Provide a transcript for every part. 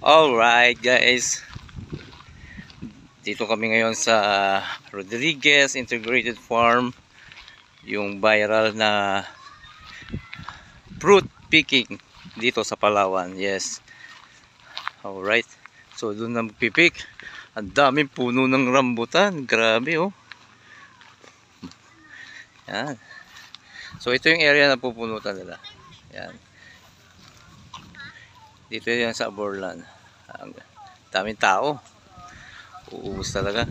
Alright guys, dito kami ngayon sa Rodriguez Integrated Farm, yung viral na fruit picking dito sa Palawan. Yes. Alright, so doon na magpipik. Ang daming puno ng rambutan, grabe oh. Yan. So ito yung area na pupunutan nila. Yan. Dito yan sa Borlan. Ang daming tao. Uubos talaga.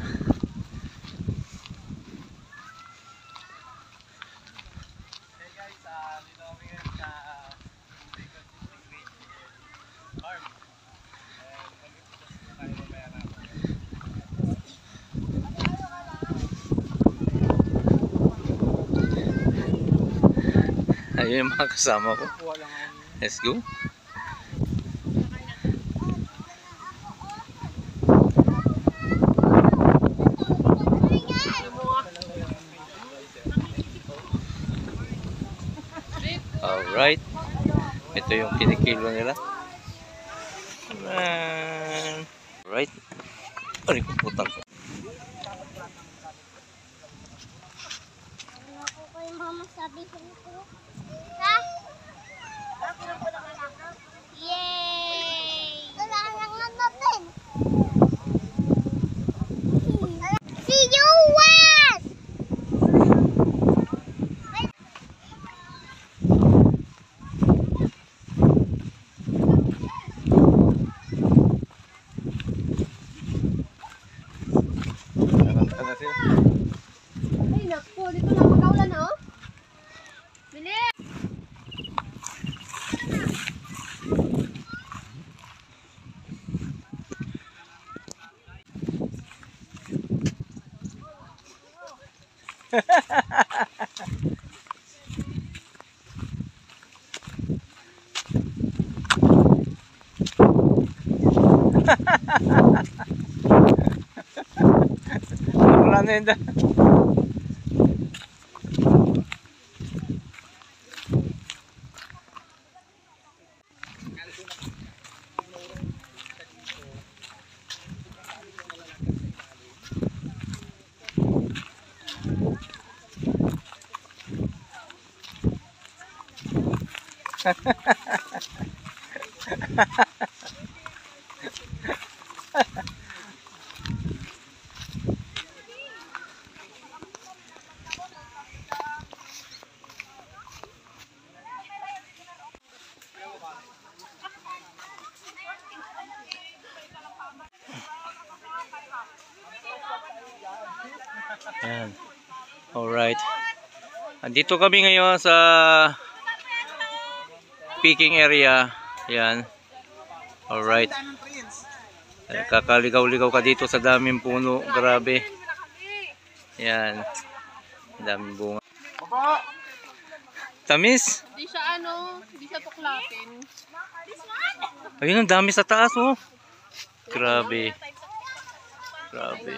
Ayun yung mga kasama ko. Let's go. Alright. Ito yung kinikilo nila. Alright. Ay, putang ko. Ako kay mama sabi ko. Ha? Yay! Kailangan natin. See you Wes! Ay, naku, dito na magkaulan, oh. Bili! Wala na yun da. Yan. Alright. Andito kami ngayon sa picking area. Yan. Alright. Kakaligaw-ligaw ka dito sa daming puno. Grabe. Yan. Daming bunga. Tamis? Hindi siya hindi siya tuklatin. Ayun, ang dami sa taas oh. Grabe. Grabe.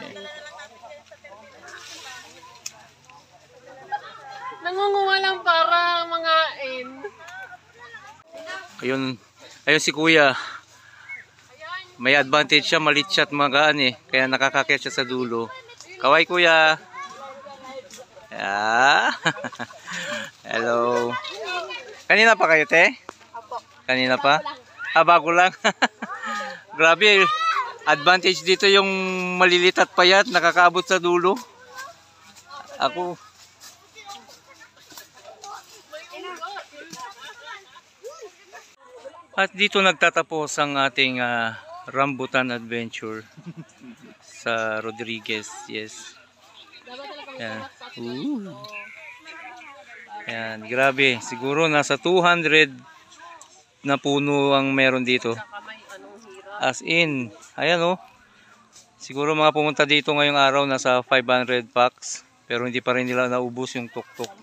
Nangunguha lang para mga Ayun si kuya. May advantage siya, malit siya at magaan eh. Kaya nakakakit siya sa dulo. Kaway kuya. Yeah. Hello. Kanina pa kayo te? Kanina pa? Ah, bago lang. Grabe. Advantage dito yung malilit at payat. Nakakaabot sa dulo. Ako. At dito nagtatapos ang ating rambutan adventure sa Rodriguez. Yes. Yan. Yan, grabe. Siguro nasa 200 na puno ang meron dito. As in, ayan oh. Siguro mga pumunta dito ngayong araw nasa 500 packs. Pero hindi pa rin nila naubos yung tuktok.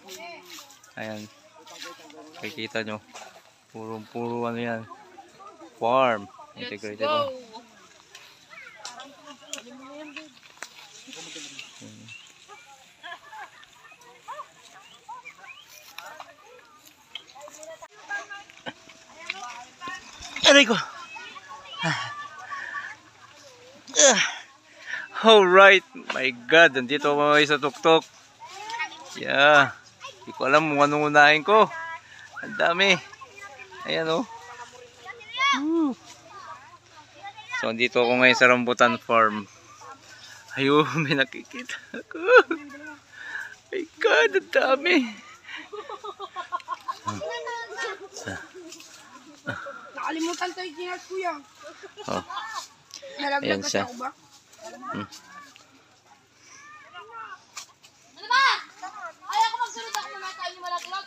Ayan. Kikita nyo. Puro ano yan. Farm. Integrated. Aray ko. Alright, my God, nandito ako ngayon sa tuktok. Yeah, hindi ko alam kung anong unahin ko. Ang dami. Ayan oh. Woo. So, nandito ako ngayon sa rambutan farm. Ayun, may nakikita ako. My God, ang dami. Nakalimutan tayo ginas kuya. Oh. Nalaglag Ayan kasi siya. ako ba? Ano ba? Ayaw ko magsunod ako na tayo yung malaglag.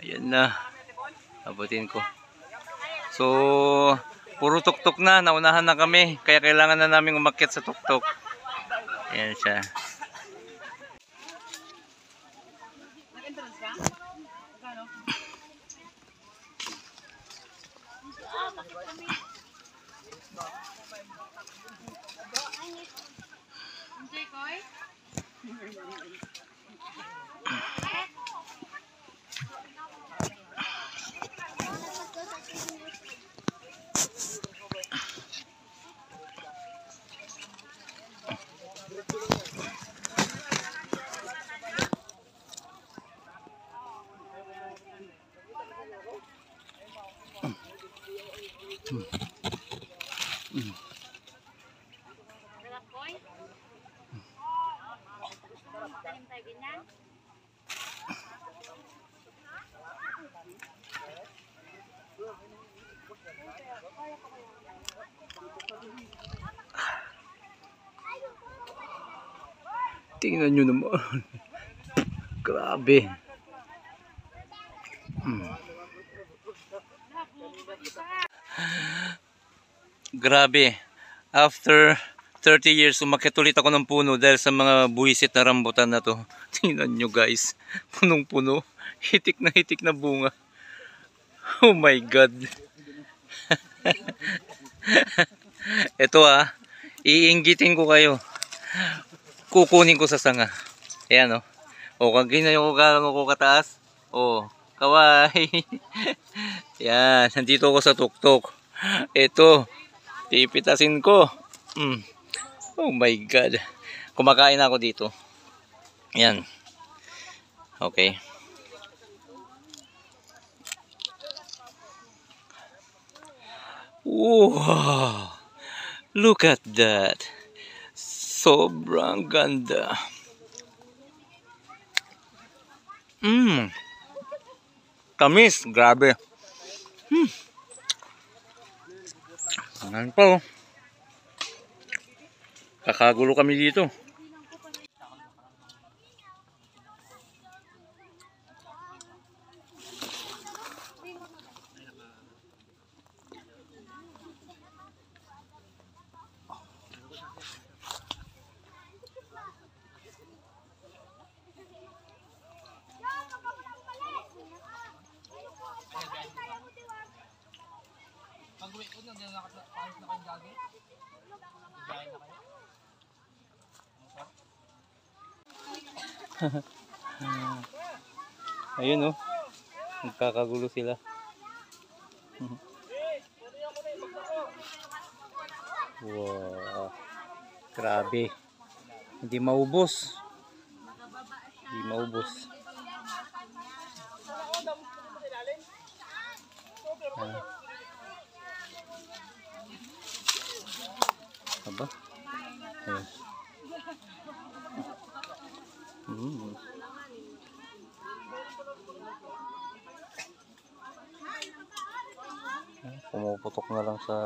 Ayan na. Abutin ko. So, puro tuktok na. Naunahan na kami. Kaya kailangan na namin umakyat sa tuktok. Ayan siya. Tingnan nyo naman. Grabe. Grabe. After 30 years, umakyat ulit ako ng puno dahil sa mga buwisit na rambutan na to. Tingnan nyo guys. Punong-puno. Hitik na bunga. Oh my God. Ito iinggitin ko kayo. Kukunin ko sa sanga. Ayan o kag ginayon ko kataas. O, kaway. Yan, nandito ako sa tuktok. Ito, pipitasin ko. Oh my God. Kumakain ako dito. Yan. Okay. Wow. Look at that. Sobrang ganda. Tamis, grabe. Ano pa Kakagulo kami dito. Ayun nagkakagulo sila. Wow, grabe, hindi maubos. Aba, pumuputok na lang sa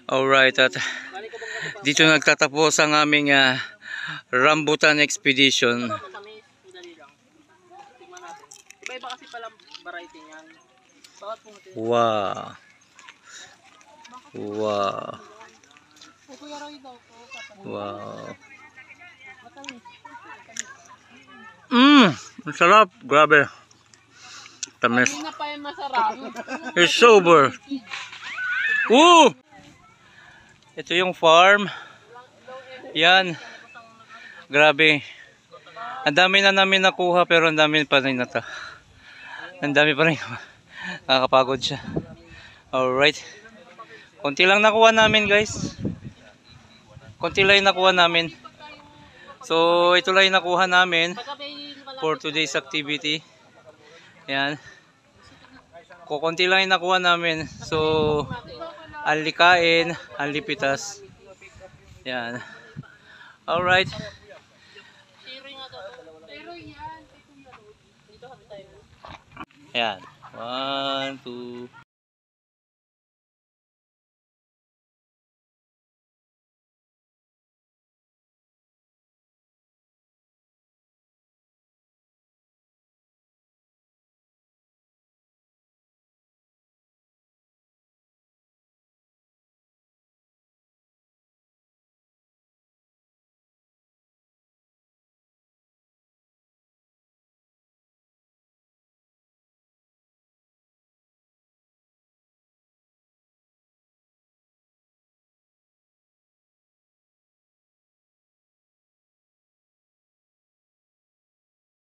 Alright, at dito nagtatapos ang aming rambutan expedition. Kami, dali lang. Tingnan natin. Iba-iba kasi pala variety niyan. Bakit pumunta? Wow. Wow. Wow. Ang sarap. Grabe. Tamis. Hindi na pa yung masarap. It's sober. Woo! Ito yung farm. Yan. Grabe. Ang dami na namin nakuha pero ang dami pa rin nata. Ang dami pa rin. Nakakapagod siya. Alright. Konti lang nakuha namin, guys. Konti lang yung nakuha namin. So, ito lang yung nakuha namin for today's activity. Yan. Kukunti lang yung nakuha namin. So, alikain, alipitas. Yan. Alright. Yan. 1, 2.